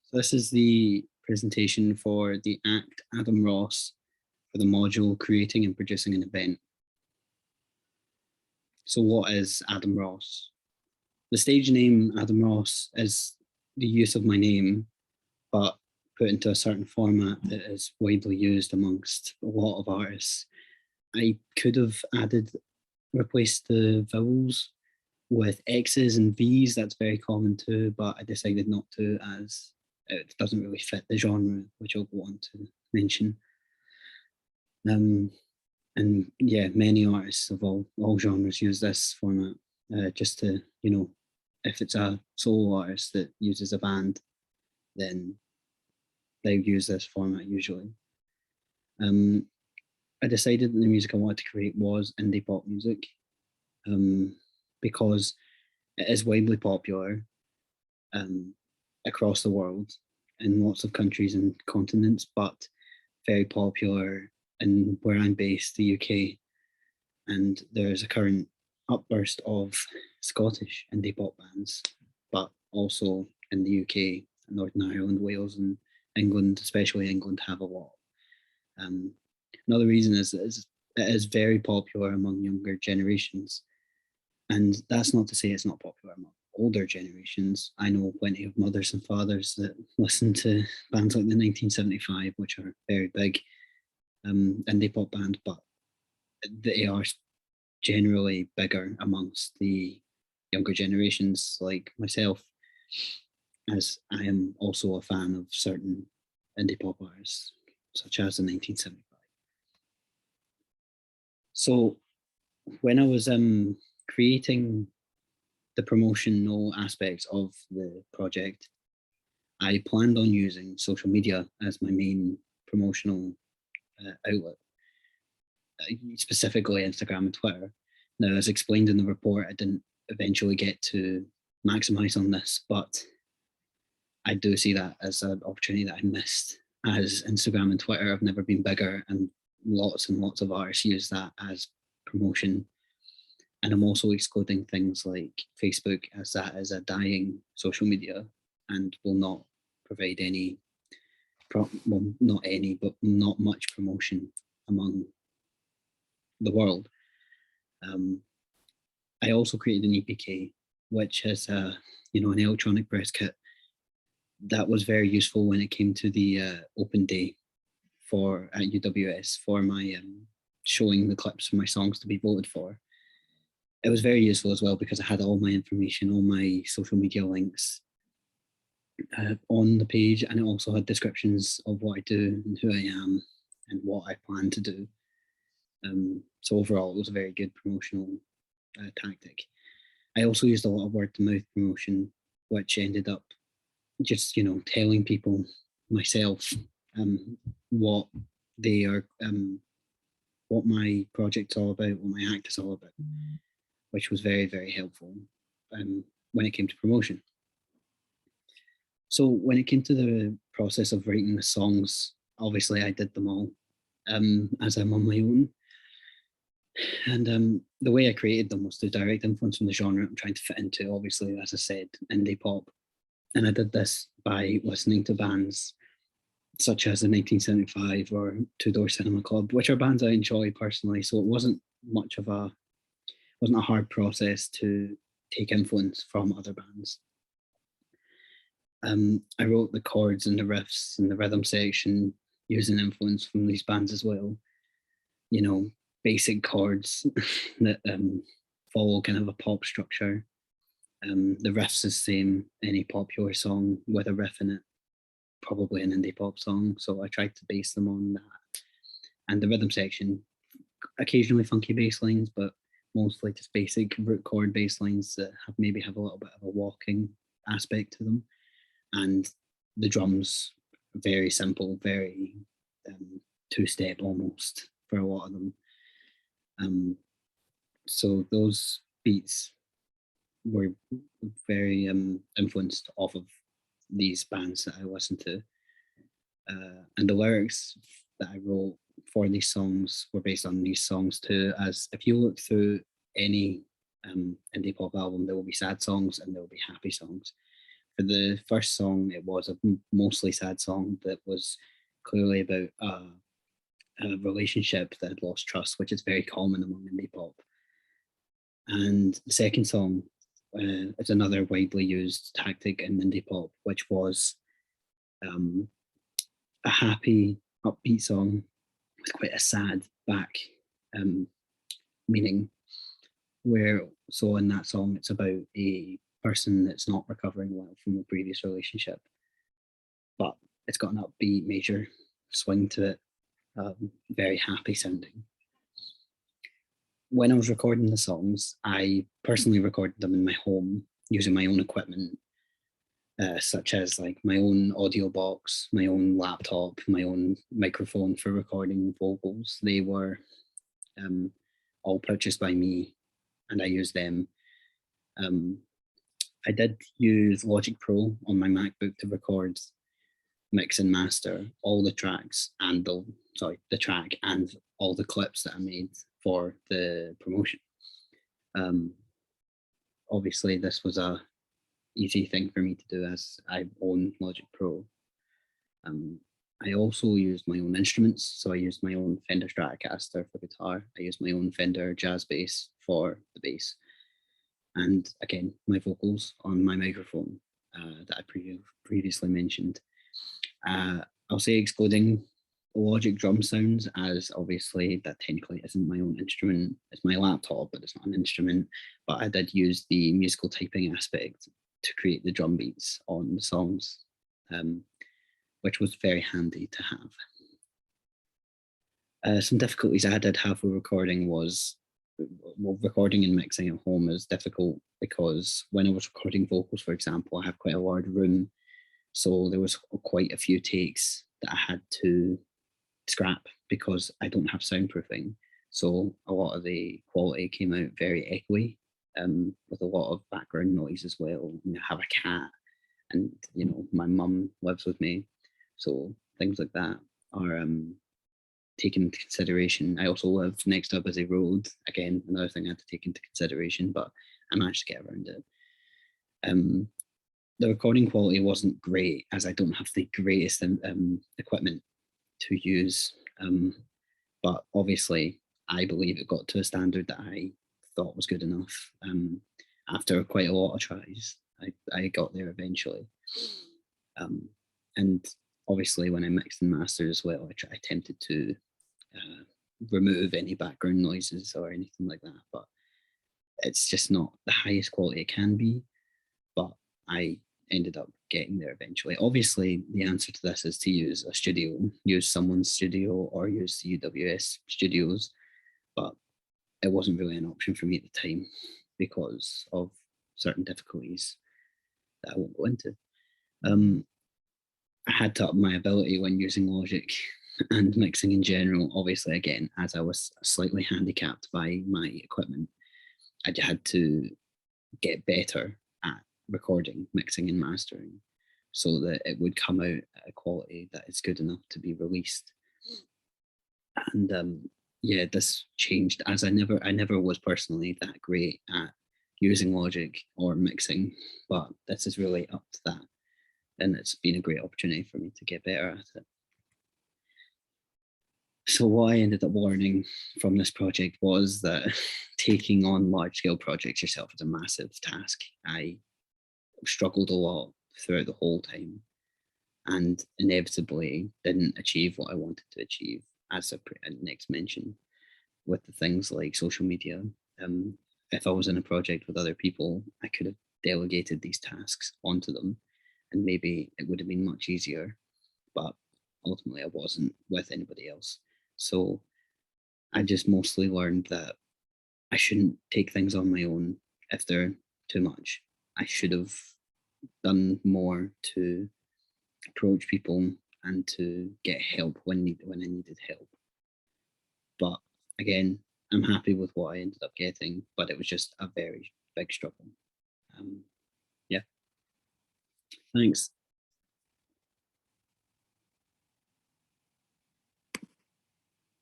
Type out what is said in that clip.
So this is the presentation for the ACT Adam Ross for the module Creating and Producing an Event. So what is Adam Ross? The stage name Adam Ross is the use of my name, but put into a certain format that is widely used amongst a lot of artists. I could have replaced the vowels with X's and V's, that's very common too, but I decided not to as it doesn't really fit the genre, which I'll go on to mention. And yeah, many artists of all genres use this format just to, if it's a solo artist that uses a band, then they use this format usually. I decided that the music I wanted to create was indie pop music because it is widely popular across the world in lots of countries and continents, but very popular in where I'm based, the UK. And there's a current upburst of Scottish indie pop bands, but also in the UK, Northern Ireland, Wales, and England, especially England, have a lot. Another reason is it is very popular among younger generations. And that's not to say it's not popular among older generations. I know plenty of mothers and fathers that listen to bands like the 1975, which are very big indie pop band, but they are generally bigger amongst the younger generations like myself, as I am also a fan of certain indie pop artists, such as the 1975. So when I was creating the promotional aspects of the project, I planned on using social media as my main promotional outlet, specifically Instagram and Twitter. Now, as explained in the report, I didn't eventually get to maximize on this, but I do see that as an opportunity that I missed, as Instagram and Twitter have never been bigger, and lots of artists use that as promotion. And I'm also excluding things like Facebook, as that is a dying social media and will not provide any, well, not any, but not much promotion among the world. I also created an EPK, which is an electronic press kit that was very useful when it came to the open day at UWS for my showing the clips for my songs to be voted for. It was very useful as well because I had all my information, all my social media links on the page, and it also had descriptions of what I do and who I am and what I plan to do. So overall, it was a very good promotional tactic. I also used a lot of word-to-mouth promotion, which ended up just, telling people myself what they are, what my project's all about, what my act is all about, which was very, very helpful when it came to promotion. So when it came to the process of writing the songs, obviously I did them all as I'm on my own. And the way I created them was the direct influence from the genre I'm trying to fit into, obviously, as I said, indie pop. And I did this by listening to bands such as the 1975 or Two Door Cinema Club, which are bands I enjoy personally. So it wasn't a hard process to take influence from other bands. I wrote the chords and the riffs and the rhythm section using influence from these bands as well. Basic chords that follow kind of a pop structure. The riff's the same, any popular song with a riff in it, probably an indie pop song. So I tried to base them on that. And the rhythm section, occasionally funky bass lines, but mostly just basic root chord bass lines that maybe have a little bit of a walking aspect to them. And the drums, very simple, very two-step almost for a lot of them. So those beats were very influenced off of these bands that I listened to. And the lyrics that I wrote for these songs were based on these songs too, as if you look through any indie pop album, there will be sad songs and there will be happy songs. for the first song, it was a mostly sad song that was clearly about a relationship that had lost trust, which is very common among indie pop. And the second song is another widely used tactic in indie pop, which was a happy, upbeat song with quite a sad back meaning. So in that song, it's about a person that's not recovering well from a previous relationship, but it's got an upbeat major swing to it, very happy sounding. When I was recording the songs, I personally recorded them in my home using my own equipment, such as like my own audio box, my own laptop, my own microphone for recording vocals. They were all purchased by me, and I used them. I did use Logic Pro on my MacBook to record, mix and master all the tracks and the track and all the clips that I made for the promotion. Obviously, this was a easy thing for me to do as I own Logic Pro. I also used my own instruments, so I used my own Fender Stratocaster for guitar. I used my own Fender Jazz Bass for the bass, and again, my vocals on my microphone that I previously mentioned. I'll say excluding Logic drum sounds, as obviously that technically isn't my own instrument. It's my laptop, but it's not an instrument. But I did use the musical typing aspect to create the drum beats on the songs, which was very handy to have. Some difficulties I did have with recording was, well, recording and mixing at home is difficult because when I was recording vocals, for example, I have quite a large room. So there was quite a few takes that I had to scrap because I don't have soundproofing. So a lot of the quality came out very echoey, with a lot of background noise as well. I have a cat, and my mum lives with me, so things like that are taken into consideration. I also live next to a busy road. Again, another thing I had to take into consideration, but I managed to get around it. The recording quality wasn't great as I don't have the greatest equipment to use, but obviously I believe it got to a standard that I thought was good enough. After quite a lot of tries, I got there eventually. And obviously when I mixed and mastered as well, I attempted to remove any background noises or anything like that, but it's just not the highest quality it can be. But I ended up getting there eventually. Obviously, the answer to this is to use a studio, use someone's studio or use the UWS studios, but it wasn't really an option for me at the time because of certain difficulties that I won't go into. I had to up my ability when using Logic and mixing in general. Obviously, again, as I was slightly handicapped by my equipment, I had to get better at recording, mixing and mastering so that it would come out at a quality that is good enough to be released. And yeah, this changed as I never was personally that great at using Logic or mixing, but this is really up to that. And it's been a great opportunity for me to get better at it. So what I ended up learning from this project was that taking on large-scale projects yourself is a massive task. I struggled a lot throughout the whole time and inevitably didn't achieve what I wanted to achieve, as I next mentioned, with the things like social media. If I was in a project with other people, I could have delegated these tasks onto them and maybe it would have been much easier, but ultimately I wasn't with anybody else. So I just mostly learned that I shouldn't take things on my own if they're too much. I should have done more to approach people and to get help when I needed help. But again, I'm happy with what I ended up getting, but it was just a very big struggle. Yeah. Thanks.